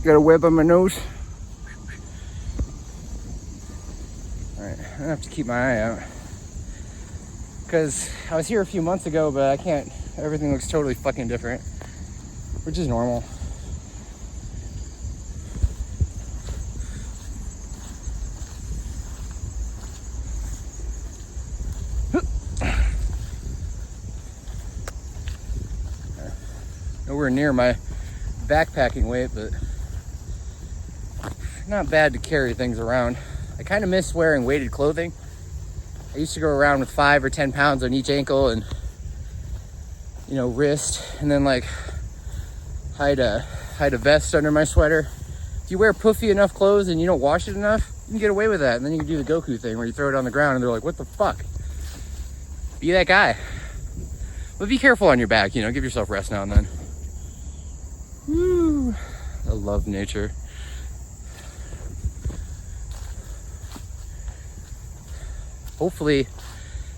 Got a web on my nose. All right, I have to keep my eye out because I was here a few months ago, but I can't. Everything looks totally fucking different, which is normal. Nowhere near my backpacking weight, but not bad to carry things around. I kind of miss wearing weighted clothing. I used to go around with 5 or 10 pounds on each ankle and, you know, wrist, and then like hide a vest under my sweater. If you wear puffy enough clothes and you don't wash it enough, you can get away with that. And then you can do the Goku thing where you throw it on the ground and they're like, what the fuck? Be that guy. But be careful on your back, you know, give yourself rest now and then. Woo. I love nature. Hopefully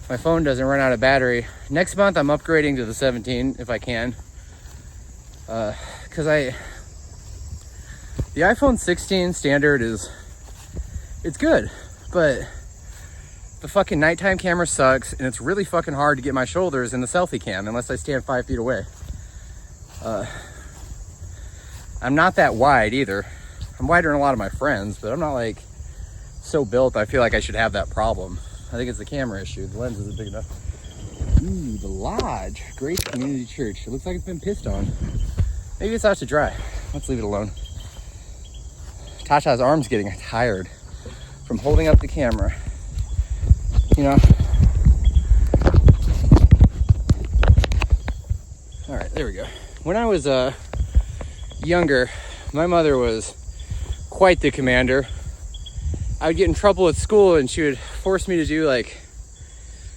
my phone doesn't run out of battery. Next month I'm upgrading to the 17 if I can. Cause the iPhone 16 standard it's good, but the fucking nighttime camera sucks and it's really fucking hard to get my shoulders in the selfie cam unless I stand 5 feet away. I'm not that wide either. I'm wider than a lot of my friends, but I'm not like so built I feel like I should have that problem. I think it's the camera issue. The lens isn't big enough. Ooh, the Lodge. Grace Community Church. It looks like it's been pissed on. Maybe it's out to dry. Let's leave it alone. Tata's arm's getting tired from holding up the camera. You know? All right, there we go. When I was younger, my mother was quite the commander. I would get in trouble at school and she would force me to do like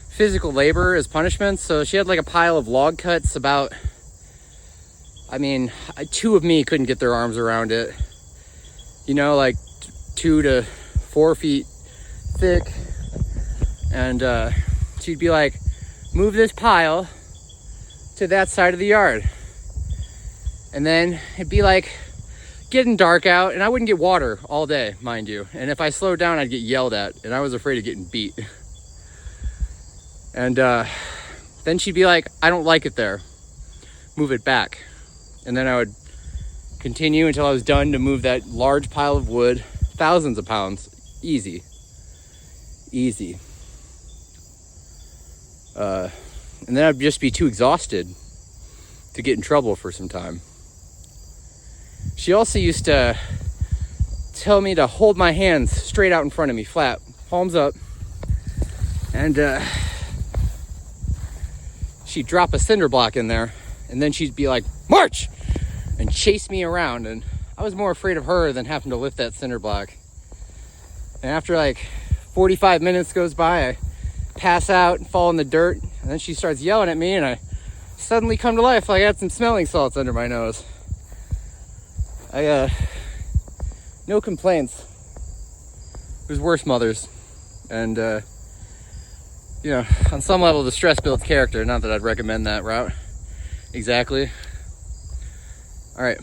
physical labor as punishment. So she had like a pile of log cuts about, I mean, 2 of me couldn't get their arms around it. You know, like 2 to 4 feet thick. And she'd be like, move this pile to that side of the yard. And then it'd be like getting dark out, and I wouldn't get water all day, mind you. And if I slowed down, I'd get yelled at, and I was afraid of getting beat. And then she'd be like, I don't like it there. Move it back. And then I would continue until I was done to move that large pile of wood, thousands of pounds, easy. Easy. And then I'd just be too exhausted to get in trouble for some time. She also used to tell me to hold my hands straight out in front of me, flat, palms up. And she'd drop a cinder block in there, and then she'd be like, march! And chase me around. And I was more afraid of her than having to lift that cinder block. And after like 45 minutes goes by, I pass out and fall in the dirt. And then she starts yelling at me, and I suddenly come to life like I had some smelling salts under my nose. No complaints. There's worse mothers. And, you know, on some level, the stress builds character. Not that I'd recommend that route exactly. All right.